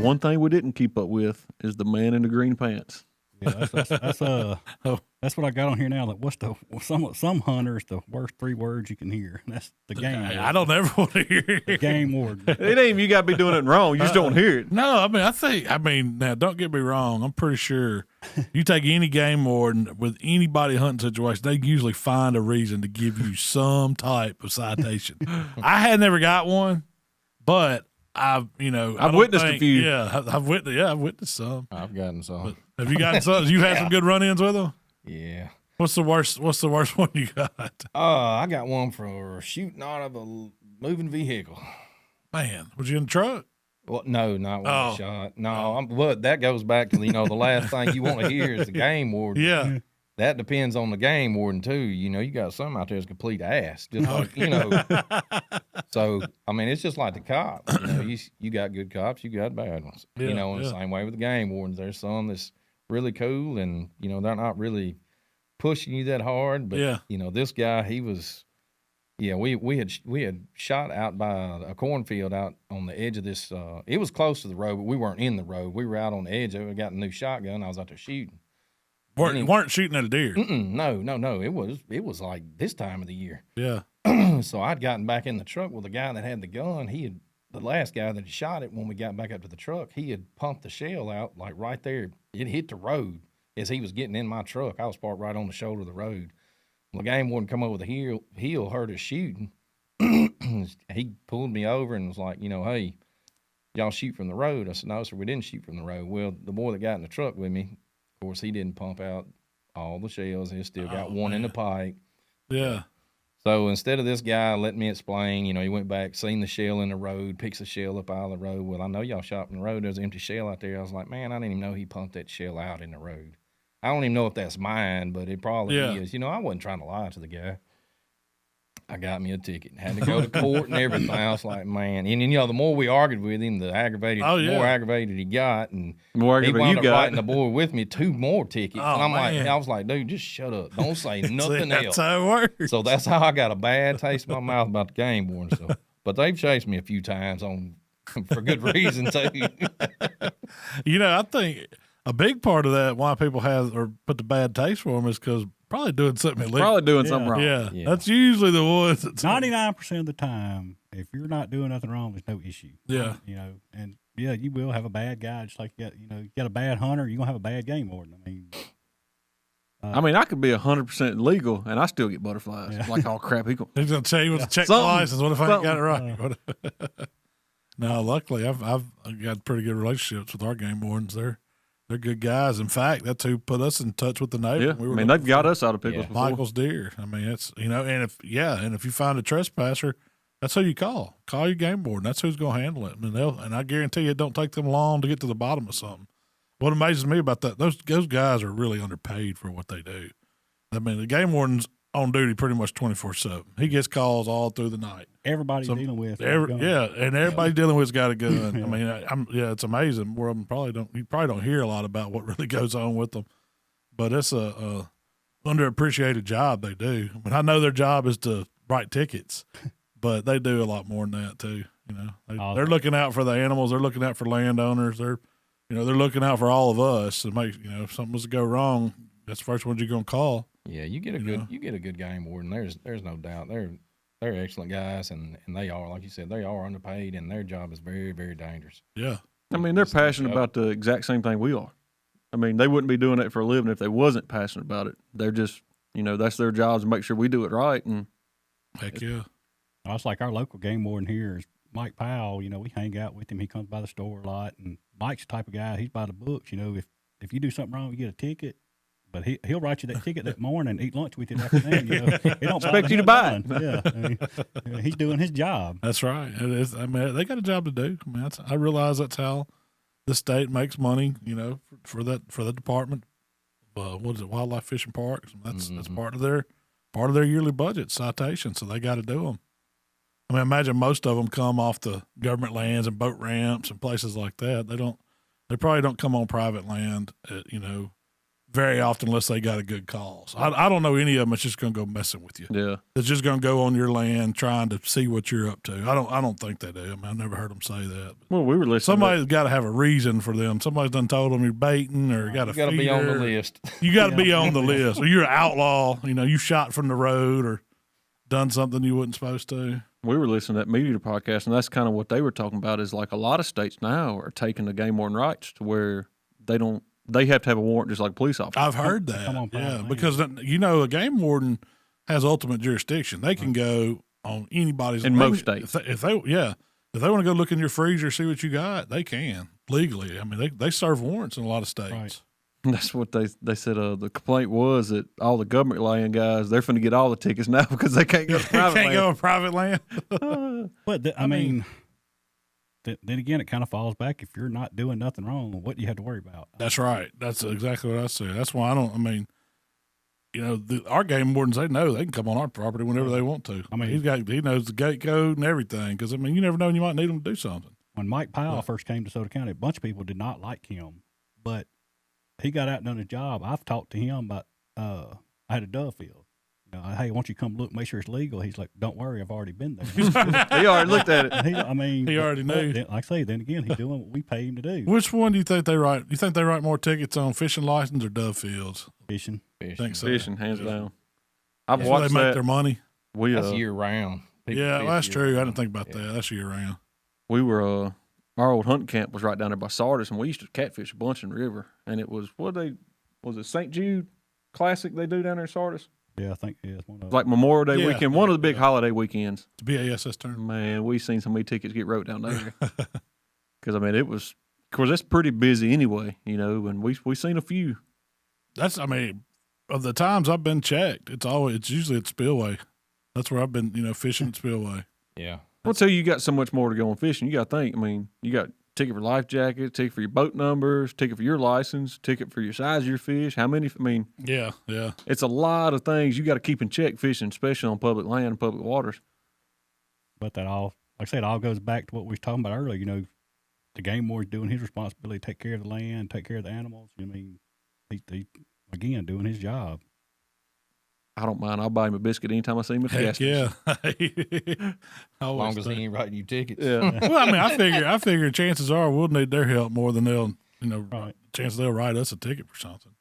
one thing we didn't keep up with is the man in the green pants. Yeah, that's what I got on here now. Like, what's some hunters the worst 3 words you can hear? That's the game. I don't ever want to hear it. The game warden. It ain't even you got to be doing it wrong. You just don't hear it. No, I mean, now don't get me wrong. I'm pretty sure you take any game warden with anybody hunting situation, they usually find a reason to give you some type of citation. I had never got one, but I've witnessed a few. Yeah, I've witnessed some. I've gotten some. Have you gotten some? You had some good run-ins with them? Yeah. What's the worst one you got? I got one for shooting out of a moving vehicle. Man, was you in the truck? Well, no, not one shot. No, but that goes back to the last thing you want to hear is the game warden. Yeah. That depends on the game warden too. You got some out there that's complete ass. Just like, So I mean, it's just like the cop. You got good cops, you got bad ones. Yeah, The same way with the game wardens. There's some that's really cool, and they're not really pushing you that hard. But this guy, he was. Yeah, we had shot out by a cornfield out on the edge of this. It was close to the road, but we weren't in the road. We were out on the edge. We got a new shotgun. I was out there shooting. Weren't shooting at a deer. No. It was like this time of the year. Yeah. So I'd gotten back in the truck with the guy that had the gun. The last guy that had shot it when we got back up to the truck, he had pumped the shell out like right there. It hit the road as he was getting in my truck. I was parked right on the shoulder of the road. Well, the game warden come over the hill, heard us shooting. He pulled me over and was like, hey, y'all shoot from the road. I said, no, sir, we didn't shoot from the road. Well, the boy that got in the truck with me, of course, he didn't pump out all the shells. He still got one in the pipe. Yeah. So instead of this guy letting me explain, he went back, seen the shell in the road, picks the shell up out of the road. Well, I know y'all shot from the road. There's an empty shell out there. I was like, man, I didn't even know he pumped that shell out in the road. I don't even know if that's mine, but it probably is. I wasn't trying to lie to the guy. I got me a ticket. Had to go to court and everything. I was like, man. And the more we argued with him, the more aggravated he got. And more he aggravated wound up writing the boy with me 2 more tickets. Oh, and I was like, dude, just shut up. Don't say nothing else. That's how it works. So that's how I got a bad taste in my mouth about the game warden. So, but they've chased me a few times for good reason too. I think a big part of that why people have or put the bad taste for them is because probably doing something illegal. Probably doing something wrong. Yeah, that's usually the ones. 99% of the time, if you're not doing nothing wrong, there's no issue. Yeah. And you will have a bad guy, just like you got a bad hunter, you're gonna have a bad game warden. I mean, I could be 100% legal and I still get butterflies. Yeah. Like, oh crap, He's gonna tell you to check the license. What if I ain't got it right? No, luckily I've got pretty good relationships with our game wardens. They're good guys. In fact, that's who put us in touch with the neighbor. Yeah, they've got us out of pickles before. Michael's deer. I mean, it's and if you find a trespasser, that's who you call. Call your game warden. That's who's going to handle it. I mean, and I guarantee you, it don't take them long to get to the bottom of something. What amazes me about that, those guys are really underpaid for what they do. I mean, the game warden's on duty pretty much 24/7. He gets calls all through the night. Everybody's dealing with and everybody dealing with's got a gun. I mean, it's amazing. You probably don't hear a lot about what really goes on with them, but it's a underappreciated job they do. I mean, I know their job is to write tickets, but they do a lot more than that too. They're looking out for the animals. They're looking out for landowners. They're looking out for all of us. And if something was to go wrong, that's the first ones you're gonna call. Yeah, you get a good game warden. There's no doubt. They're excellent guys, and they are, like you said, they are underpaid, and their job is very, very dangerous. Yeah. I mean, they're passionate about the exact same thing we are. I mean, they wouldn't be doing it for a living if they wasn't passionate about it. They're just, that's their job to make sure we do it right. And heck yeah. It's like our local game warden here is Mike Powell. We hang out with him. He comes by the store a lot, and Mike's the type of guy, he's by the books. If you do something wrong, you get a ticket. But he'll write you that ticket that morning and eat lunch with you that afternoon. He don't expect you to buy it. Yeah, I mean, he's doing his job. That's right. It is. I mean, they got a job to do. I mean, I realize that's how the state makes money. For the department. What is it? Wildlife Fishing Parks. That's part of their yearly budget citation. So they got to do them. I mean, imagine most of them come off the government lands and boat ramps and places like that. They probably don't come on private land at, very often unless they got a good cause. I don't know any of them that's just going to go messing with you. Yeah. That's just going to go on your land trying to see what you're up to. I don't think they do. I mean, I've never heard them say that. Well, we were listening. Somebody's got to have a reason for them. Somebody's done told them you're baiting or got You got to be on the list. You got to be on the list. Or you're an outlaw. You know, you shot from the road or done something you wasn't supposed to. We were listening to that Meat Eater podcast, and that's kind of what they were talking about is like a lot of states now are taking the game warden rights to where they have to have a warrant just like a police officer. I've heard that. Yeah, because, you know, a game warden has ultimate jurisdiction. They can go on anybody's in most states. If they want to go look in your freezer, see what you got, they can legally. I mean, they serve warrants in a lot of states. Right. That's what they said. The complaint was that all the government land guys, they're finna get all the tickets now because they can't go to private land. Go on private land. But I mean, then again, it kind of falls back. If you're not doing nothing wrong, what do you have to worry about? That's right. That's exactly what I said. That's why I mean, you know, our game wardens, they know they can come on our property whenever they want to. I mean, he knows the gate code and everything. Because I mean, you never know when you might need them to do something. When Mike Powell first came to Soda County, a bunch of people did not like him, but he got out and done his job. I've talked to him about, I had a dove field. You know, hey, why don't you come look, make sure it's legal? He's like, don't worry, I've already been there. He already looked at it. He already knew. Like I say, then again, he's doing what we pay him to do. Which one do you think they write? You think they write more tickets on fishing license or dove fields? Fishing. Think so. Fishing, hands down. I've That's watched where they make that. their money. That's year round. Yeah, well, that's true. I didn't think about that. That's year round. We were our old hunting camp was right down there by Sardis, and we used to catfish a bunch in the river. And it was was it St. Jude Classic they do down there in Sardis? Yeah, I think it's one of them. Like Memorial Day weekend, one of the big holiday weekends. The BASS term. Man, we seen so many tickets get wrote down there. Because I mean, it was, of course, that's pretty busy anyway, you know. And we seen a few. That's, I mean, of the times I've been checked, it's usually at Spillway. That's where I've been, you know, fishing at Spillway. Yeah. Well, tell you got so much more to go on fishing. You got to think. I mean, you got ticket for life jacket, ticket for your boat numbers, ticket for your license, ticket for your size of your fish. How many? I mean, yeah. It's a lot of things you got to keep in check fishing, especially on public land and public waters. But that all, like I said, all goes back to what we was talking about earlier. You know, the game warden's doing his responsibility, take care of the land, take care of the animals. I mean, he again doing his job. I don't mind. I'll buy him a biscuit anytime I see him at the gas station. Yeah. As long as he ain't writing you tickets. Yeah. Well, I mean, I figure chances are we'll need their help more than chances they'll write us a ticket for something.